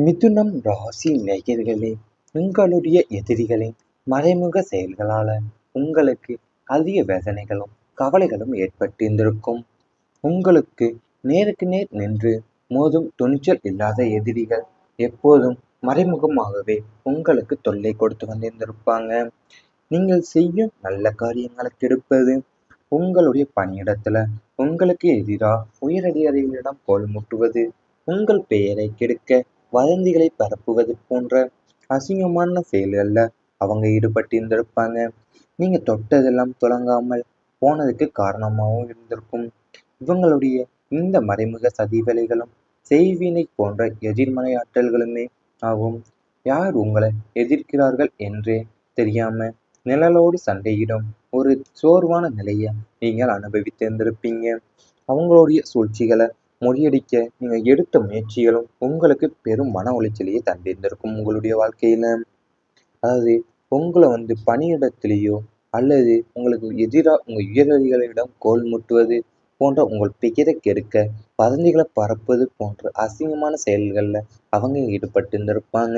மிதுனம் ராசி நேயர்களே, உங்களுடைய எதிரிகளின் மறைமுக செயல்களால உங்களுக்கு அதிக வேதனைகளும் கவலைகளும் ஏற்பட்டிருந்திருக்கும். உங்களுக்கு நேருக்கு நேர் நின்று மோதும் துணிச்சல் இல்லாத எதிரிகள் எப்போதும் மறைமுகமாகவே உங்களுக்கு தொல்லை கொடுத்து வந்திருந்திருப்பாங்க. நீங்கள் செய்யும் நல்ல காரியங்களை கெடுப்பது, உங்களுடைய பணியிடத்துல உங்களுக்கு எதிராக உயரதிகாரிகளிடம் கோல் மூட்டுவது, உங்கள் பெயரை கெடுக்க வதந்திகளை பரப்புவது போன்ற அசிங்கமான செயல்கள்ல அவங்க ஈடுபட்டிருந்திருப்பாங்க. நீங்க தொட்டதெல்லாம் துலங்காமல் போனதுக்கு காரணமாகவும் இருந்திருக்கும். இவங்களுடைய இந்த மறைமுக சதி வேலைகளும் செய்வினை போன்ற எதிர்மறை ஆற்றல்களுமே ஆகும். யார் உங்களை எதிர்க்கிறார்கள் என்றே தெரியாம நிழலோடு சண்டையிடும் ஒரு சோர்வான நிலையை நீங்கள் அனுபவித்திருந்திருப்பீங்க. அவங்களுடைய சூழ்ச்சிகளை முறியடிக்க நீங்க எடுத்த முயற்சிகளும் உங்களுக்கு பெரும் மன உளைச்சலையே தந்திருந்திருக்கும் உங்களுடைய வாழ்க்கையில. அதாவது உங்களை பணியிடத்திலேயோ அல்லது உங்களுக்கு எதிராக உங்கள் உயரதிகாரிகளிடம் கோல் முட்டுவது போன்ற உங்கள் பெயரை கெடுக்க வதந்திகளை பரப்புவது போன்ற அசிங்கமான செயல்களில் அவங்க ஈடுபட்டிருந்திருப்பாங்க.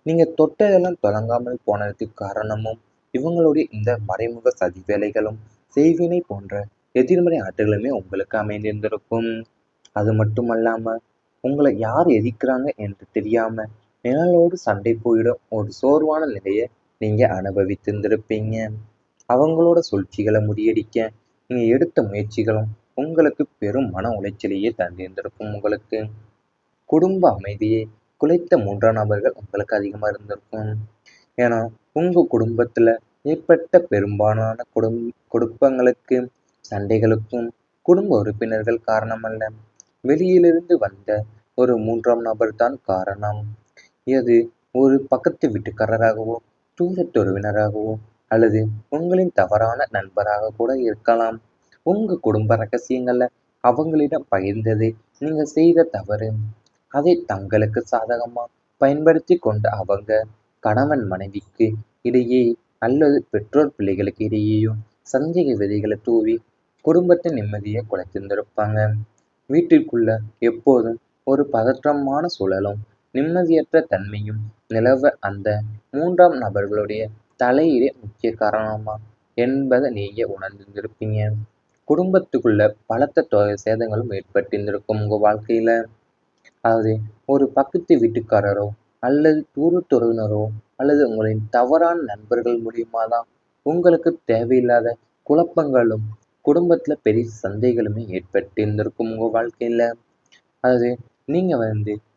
நீங்கள் தொட்டதெல்லாம் தொடங்காமல் போனதுக்கு காரணமும் இவங்களுடைய இந்த மறைமுக சதி வேலைகளும் செய்வினை போன்ற எதிர்மறை ஆற்றுகளுமே உங்களுக்கு அமைந்திருந்திருக்கும். அது மட்டுமல்லாமல் உங்களை யார் எதிர்க்கிறாங்க என்று தெரியாமல் நிழலோடு சண்டை போயிடும் ஒரு சோர்வான நிலையை நீங்கள் அனுபவித்திருந்திருப்பீங்க. அவங்களோட சூழ்ச்சிகளை முறியடிக்க நீங்கள் எடுத்த முயற்சிகளும் உங்களுக்கு பெரும் மன உளைச்சலையே தந்திருந்திருக்கும். உங்களுக்கு குடும்ப அமைதியை குலைத்த மூன்றாம் நபர்கள் உங்களுக்கு அதிகமாக இருந்திருக்கும். ஏன்னா உங்கள் குடும்பத்தில் ஏற்பட்ட பெரும்பாலான குடும்பங்களுக்கு சண்டைகளுக்கும் குடும்ப உறுப்பினர்கள் காரணமல்ல, வெளியிலிருந்து வந்த ஒரு மூன்றாம் நபர் தான் காரணம். இது ஒரு பக்கத்து வீட்டுக்காரராகவோ தூரத்து உறவினராகவோ அல்லது உங்களின் தவறான நண்பராக கூட இருக்கலாம். உங்க குடும்ப ரகசியங்களை அவங்களிடம் பகிர்ந்தது நீங்க செய்த தவறு. அதை தங்களுக்கு சாதகமா பயன்படுத்தி கொண்ட அவங்க கணவன் மனைவிக்கு இடையே அல்லது பெற்றோர் பிள்ளைகளுக்கு இடையேயும் சந்தேக விதைகளை தூவி குடும்பத்தின் நிம்மதியை குலைத்திருந்திருப்பாங்க. வீட்டிற்குள்ள எப்போதும் ஒரு பதற்றமான சூழலும் நிம்மதியற்ற தன்மையும் நிலவ அந்த மூன்றாம் நபர்களுடைய தலையீடே முக்கிய காரணமா என்பதை நீங்க உணர்ந்திருந்திருப்பீங்க. குடும்பத்துக்குள்ள பலத்த சேதங்களும் ஏற்பட்டிருந்திருக்கும் உங்க வாழ்க்கையில. அதாவது ஒரு பக்கத்து வீட்டுக்காரரோ அல்லது தூரத்துறவினரோ அல்லது உங்களின் தவறான நண்பர்கள் மூலியமா தான் உங்களுக்கு தேவையில்லாத குழப்பங்களும் குடும்பத்துல பெரிய சந்தைகளுமே ஏற்பட்டிருந்திருக்கும் உங்க வாழ்க்கையில. அதாவது நீங்க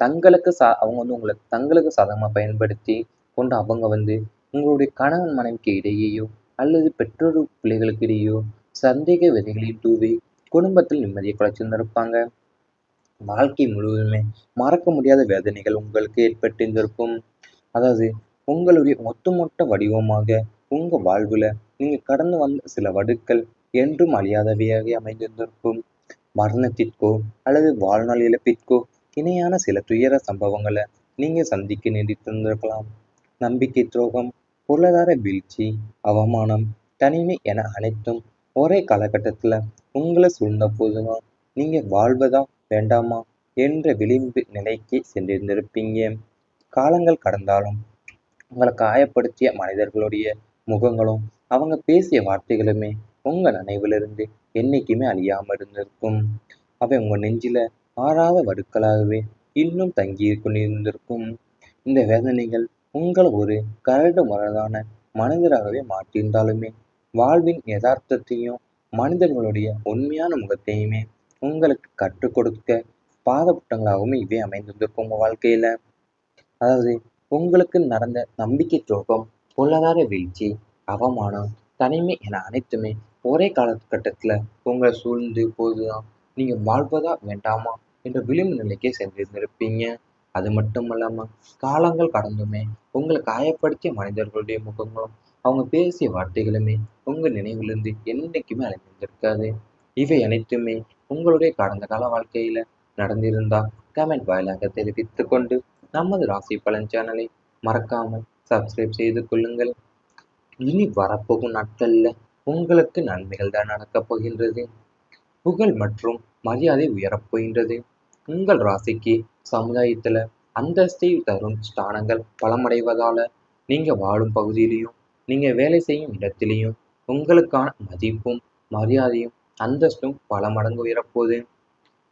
தங்களுக்கு அவங்க உங்களை தங்களுக்கு சாதகமா பயன்படுத்தி கொண்டு அவங்க உங்களுடைய கணவன் மனைவிக்கு இடையேயோ அல்லது பெற்றோர் பிள்ளைகளுக்கு இடையேயோ சந்தேக விதைகளையும் தூவி குடும்பத்தில் நிம்மதியை குலைச்சிருந்திருப்பாங்க. வாழ்க்கை முழுவதுமே மறக்க முடியாத வேதனைகள் உங்களுக்கு ஏற்பட்டிருந்திருக்கும். அதாவது உங்களுடைய ஒட்டுமொத்த வடிவமாக உங்க வாழ்வுல நீங்க கடந்து வந்த சில வடுக்கள் என்றும் அழியாதவையாக அமைந்திருந்திருக்கும். மரணத்திற்கோ அல்லது வாழ்நாள் இழப்பிற்கோ இணையான சில துயர சம்பவங்களை நீங்க சந்திக்க நேரிட்டிருந்திருக்கலாம். நம்பிக்கை துரோகம், பொருளாதார வீழ்ச்சி, அவமானம், தனிமை என அனைத்தும் ஒரே காலகட்டத்துல உங்களை சூழ்ந்த போதுதான் நீங்க வாழ்வதா வேண்டாமா என்ற விளிம்பு நிலைக்கு சென்றிருந்திருப்பீங்க. காலங்கள் கடந்தாலும் உங்களை காயப்படுத்திய மனிதர்களுடைய முகங்களும் அவங்க பேசிய வார்த்தைகளுமே உங்க நினைவிலிருந்து என்னைக்குமே அழியாம இருந்திருக்கும். அவை உங்க நெஞ்சில ஆறாத வடுக்களாகவே இன்னும் தங்கி கொண்டிருந்திருக்கும். இந்த வேதனைகள் உங்களை ஒரு கரடு முரடான மனிதராகவே மாற்றியிருந்தாலுமே வாழ்வின் யதார்த்தத்தையும் மனிதர்களுடைய உண்மையான முகத்தையுமே உங்களுக்கு கற்றுக் கொடுக்க பாதபுட்டங்களாகவும் இவை அமைந்திருந்திருக்கும் உங்க வாழ்க்கையில. அதாவது உங்களுக்கு நடந்த நம்பிக்கை துரோகம், பொருளாதார வீழ்ச்சி, அவமானம், தனிமை என அனைத்துமே ஒரே காலகட்டத்துல உங்களை சூழ்ந்து போதுதான் நீங்க வாழ்வதா வேண்டாமா என்ற விளிம்பு நிலைக்கே சென்றிருந்திருப்பீங்க. அது மட்டும் இல்லாம காலங்கள் கடந்துமே உங்களை காயப்படுத்திய மனிதர்களுடைய முகங்களும் அவங்க பேசிய வார்த்தைகளுமே உங்க நினைவிலிருந்து என்னைக்குமே அழிந்திருக்காது. இவை அனைத்துமே உங்களுடைய கடந்த கால வாழ்க்கையில நடந்திருந்தா கமெண்ட் வாயிலாக தெரிவித்துக் கொண்டு நமது ராசி பலன் சேனலை மறக்காமல் சப்ஸ்கிரைப் செய்து கொள்ளுங்கள். இனி வரப்போகும் நாட்கள்ல உங்களுக்கு நன்மைகள் தான் நடக்கப் போகின்றது. புகழ் மற்றும் மரியாதை உயரப் போகின்றது. உங்கள் ராசிக்கு சமுதாயத்துல அந்தஸ்தை தரும் ஸ்தானங்கள் பலமடைவதால நீங்க வாழும் பகுதியிலையும் நீங்க வேலை செய்யும் இடத்திலையும் உங்களுக்கான மதிப்பும் மரியாதையும் அந்தஸ்தும் பல மடங்கு உயரப்போகுது.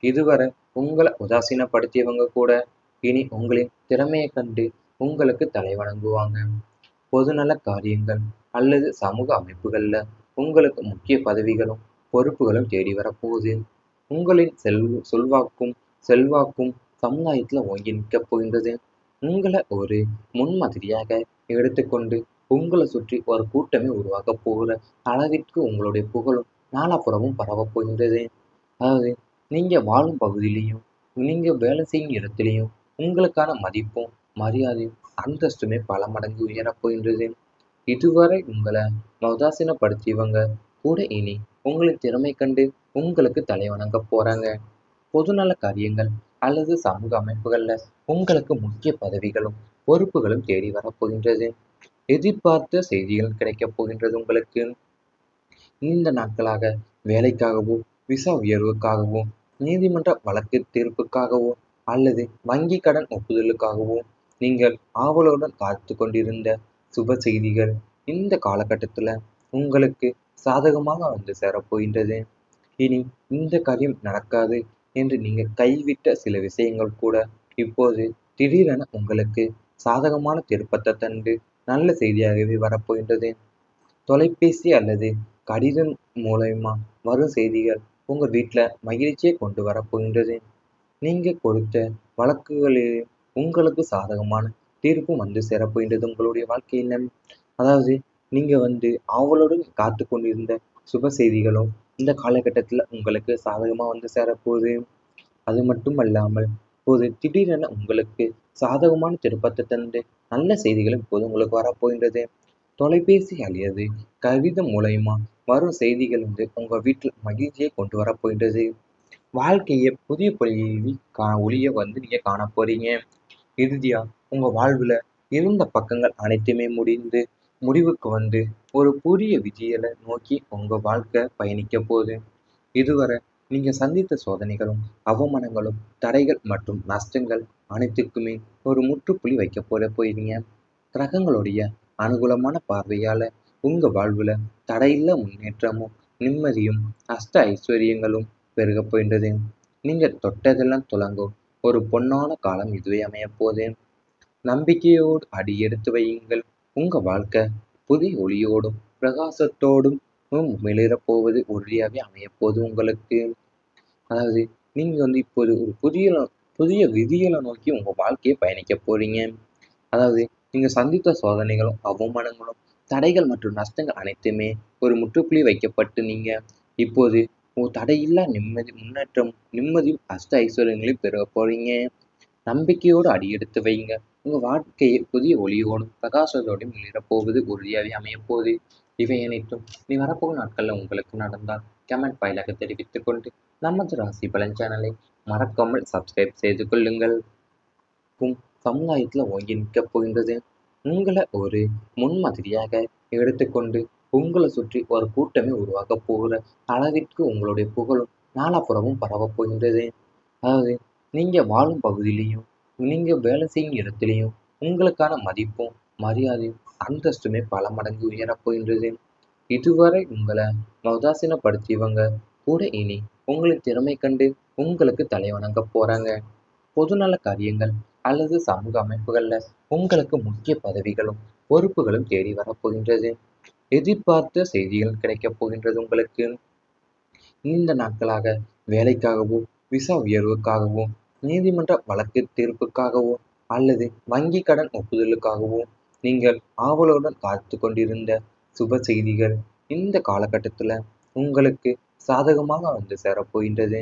இதுவரை உங்களை உதாசீனப்படுத்தியவங்க கூட இனி உங்களின் திறமையை கண்டு உங்களுக்கு தலை வணங்குவாங்க. பொதுநல காரியங்கள் அல்லது சமூக அமைப்புகள்ல உங்களுக்கு முக்கிய பதவிகளும் பொறுப்புகளும் தேடி வரப்போகுது. உங்களின் செல்வாக்கும் சமுதாயத்துல ஓங்கி நிற்கப் போகின்றது. உங்களை ஒரு முன்மாதிரியாக எடுத்துக்கொண்டு உங்களை சுற்றி ஒரு கூட்டமே உருவாக்கப் போகிற அளவிற்கு உங்களுடைய புகழும் நாலாபுறமும் பரவப் போகின்றது. அதாவது நீங்க வாழும் பகுதியிலையும் நீங்க வேலை செய்யும் இடத்திலையும் உங்களுக்கான மதிப்பும் மரியாதையும் அந்தஸ்துமே பல மடங்கு உயரப் போகின்றது. இதுவரை உங்களை உதாசீனப்படுத்தியவங்க கூட இனி உங்களின் திறமை கண்டு உங்களுக்கு தலை வணங்க போறாங்க. பொதுநல காரியங்கள் அல்லது சமூக அமைப்புகள்ல உங்களுக்கு முக்கிய பதவிகளும் பொறுப்புகளும் தேடி வரப்போகின்றது. எதிர்பார்த்த செய்திகள் கிடைக்கப் போகின்றது உங்களுக்கு. நீண்ட நாட்களாக வேலைக்காகவோ விசா உயர்வுக்காகவோ நீதிமன்ற வழக்கு தீர்ப்புக்காகவோ அல்லது வங்கி கடன் ஒப்புதலுக்காகவோ நீங்கள் ஆவலுடன் காத்து கொண்டிருந்த சுப செய்திகள் இந்த காலகட்டத்துல உங்களுக்கு சாதகமாக வந்து சேரப்போகின்றது. இனி இந்த காரியம் நடக்காது என்று நீங்க கைவிட்ட சில விஷயங்கள் கூட இப்போது திடீரென உங்களுக்கு சாதகமான திருப்பத்தை தந்து நல்ல செய்தியாகவே வரப்போகின்றது. தொலைபேசி அல்லது கடிதம் மூலயமா வரும் செய்திகள் உங்க வீட்டுல மகிழ்ச்சியை கொண்டு வரப்போகின்றது. நீங்க கொடுத்த வழக்குகளில் உங்களுக்கு சாதகமான தீர்ப்பும் வந்து சேரப்போகின்றது உங்களுடைய வாழ்க்கையில. அதாவது நீங்க ஆவலுடன் காத்து கொண்டிருந்த சுப செய்திகளும் இந்த காலகட்டத்துல உங்களுக்கு சாதகமா வந்து சேரப்போகுது. அது மட்டும் அல்லாமல் இப்போது திடீரென உங்களுக்கு சாதகமான திருப்பத்தை தந்து நல்ல செய்திகளும் இப்போது உங்களுக்கு வரப்போகின்றது. தொலைபேசி அல்லது கடிதம் மூலயமா வரும் செய்திகள் உங்க வீட்டில் மகிழ்ச்சியை கொண்டு வரப்போகின்றது. வாழ்க்கையை புதிய ஒளிய நீங்க காண போறீங்க. இறுதியா உங்க வாழ்வுல இருந்த பக்கங்கள் அனைத்துமே முடிவுக்கு ஒரு புதிய விதிகளை நோக்கி உங்க வாழ்க்கை பயணிக்க போகுது. இதுவரை நீங்க சந்தித்த சோதனைகளும் அவமானங்களும் தடைகள் மற்றும் நஷ்டங்கள் அனைத்துக்குமே ஒரு முற்றுப்புள்ளி வைக்க போறீங்க. கிரகங்களுடைய அனுகூலமான பார்வையால உங்க வாழ்வுல தடையில்லா முன்னேற்றமும் நிம்மதியும் அஷ்ட ஐஸ்வர்யங்களும் பெருக போகின்றது. நீங்க தொட்டதெல்லாம் துலங்கும் ஒரு பொன்னான காலம் இதுவே அமைய போது. நம்பிக்கையோடு அடி எடுத்து வையுங்கள். உங்க வாழ்க்கை புதிய ஒளியோடும் பிரகாசத்தோடும் மிளிரப் போவது உறுதியாகவே அமையப்போது உங்களுக்கு. அதாவது நீங்க இப்போது ஒரு புதிய புதிய விதிகளை நோக்கி உங்க வாழ்க்கையை பயணிக்க போறீங்க. அதாவது நீங்க சந்தித்த சோதனைகளும் அவமானங்களும் தடைகள் மற்றும் நஷ்டங்கள் அனைத்துமே ஒரு முற்றுப்புள்ளி வைக்கப்பட்டு நீங்க இப்போது தடையில்லா முன்னேற்றம் நிம்மதியும் அஷ்ட ஐஸ்வர்யங்களையும் பெற போறீங்க. நம்பிக்கையோடு அடியெடுத்து வைங்க. உங்க வாழ்க்கையை புதிய ஒளியோடும் பிரகாசத்தோடும் மிளிரப்போவது உறுதியாகவே அமையப்போகுது. இவை அனைத்தும் நீ வரப்போகும் நாட்கள்ல உங்களுக்கு நடந்தால் கமெண்ட் வாயிலாக தெரிவித்துக் கொண்டு நமது ராசி பலன் சேனலை மறக்காமல் சப்ஸ்கிரைப் செய்து கொள்ளுங்கள். சமுதாயத்துல ஓங்கி நிற்கப் போகின்றது. உங்களை ஒரு முன்மாதிரியாக எடுத்துக்கொண்டு உங்களை சுற்றி ஒரு கூட்டமே உருவாக்கப் போகிற அளவிற்கு உங்களுடைய புகழும் நாலாபுறமும் பரவப் போகின்றது. அதாவது நீங்க வாழும் பகுதியிலையும் நீங்க வேலை செய்யும் இடத்திலையும் உங்களுக்கான மதிப்பும் மரியாதையும் அந்தஸ்துமே பல மடங்கு உயரப் போகின்றது. இதுவரை உங்களை உதாசீனப்படுத்தியவங்க கூட இனி உங்களின் திறமை கண்டு உங்களுக்கு தலை வணங்க போறாங்க. பொதுநல காரியங்கள் அல்லது சமூக அமைப்புகள்ல உங்களுக்கு முக்கிய பதவிகளும் பொறுப்புகளும் தேடி வரப்போகின்றது. எதிர்பார்த்த செய்திகள் கிடைக்கப் போகின்றது உங்களுக்கு. நீண்ட நாட்களாக வேலைக்காகவோ விசா உயர்வுக்காகவோ நீதிமன்ற வழக்கு தீர்ப்புக்காகவோ அல்லது வங்கி கடன் ஒப்புதலுக்காகவோ நீங்கள் ஆவலுடன் காத்து கொண்டிருந்த சுப செய்திகள் இந்த காலகட்டத்துல உங்களுக்கு சாதகமாக வந்து சேரப்போகின்றது.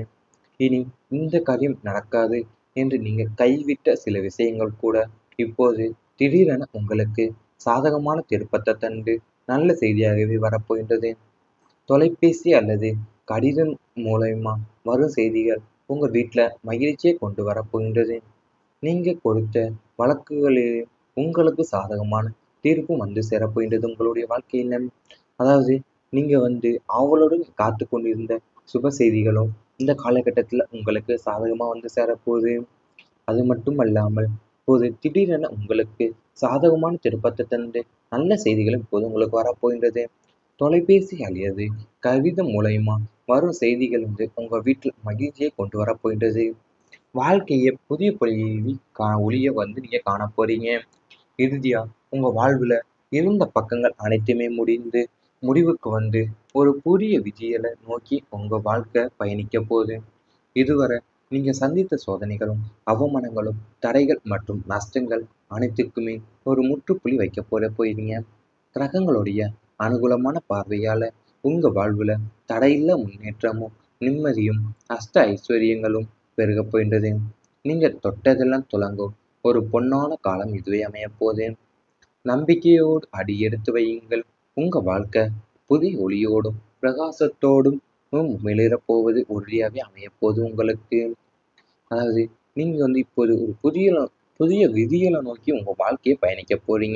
இனி இந்த காரியம் நடக்காது என்று நீங்க கைவிட்ட சில விஷயங்கள் கூட இப்போது திடீரென உங்களுக்கு சாதகமான திருப்பத்தை தந்து நல்ல செய்தியாகவே வரப்போகின்றது. தொலைபேசி அல்லது கடிதம் மூலயமா வரும் செய்திகள் உங்க வீட்டுல மகிழ்ச்சியை கொண்டு வரப்போகின்றது. நீங்க கொடுத்த வழக்குகளில் உங்களுக்கு சாதகமான தீர்ப்பும் வந்து சேரப்போகின்றது உங்களுடைய வாழ்க்கையில. அதாவது நீங்க ஆவலுடன் காத்து கொண்டிருந்த சுப செய்திகளும் இந்த காலகட்டத்துல உங்களுக்கு சாதகமா வந்து சேரப்போகுது. அது மட்டும் அல்லாமல் இப்போது திடீரென உங்களுக்கு சாதகமான திருப்பத்தை தந்து நல்ல செய்திகள் இப்போது உங்களுக்கு வரப்போகின்றது. தொலைபேசி அல்லது கடிதம் மூலயமா வரும் செய்திகள் உங்க வீட்டில் மகிழ்ச்சியை கொண்டு வரப்போகின்றது. வாழ்க்கையை புதிய பொலிவில் ஒளிய நீங்க காண போறீங்க. இறுதியா உங்க வாழ்வுல இருந்த பக்கங்கள் அனைத்துமே முடிவுக்கு ஒரு புதிய விஜயலை நோக்கி உங்க வாழ்க்கை பயணிக்க போகுது. இதுவரை நீங்க சந்தித்த சோதனைகளும் அவமானங்களும் தடைகள் மற்றும் நஷ்டங்கள் அனைத்துக்குமே ஒரு முற்றுப்புள்ளி வைக்க போறீங்க. கிரகங்களுடைய அனுகூலமான பார்வையால உங்க வாழ்வுல தடையில்லா முன்னேற்றமும் நிம்மதியும் ஐஸ்வர்யங்களும் பெருக போகின்றது. நீங்க தொட்டதெல்லாம் துலங்கும் ஒரு பொன்னான காலம் இதுவே அமைய போது. நம்பிக்கையோடு அடி எடுத்து வையுங்கள். உங்க வாழ்க்கை புதிய ஒளியோடும் பிரகாசத்தோடும் மிளிரப் போவது உறுதியாகவே அமையப்போது உங்களுக்கு. அதாவது நீங்க இப்போது ஒரு புதிய புதிய விதிகளை நோக்கி உங்க வாழ்க்கையை பயணிக்க போறீங்க.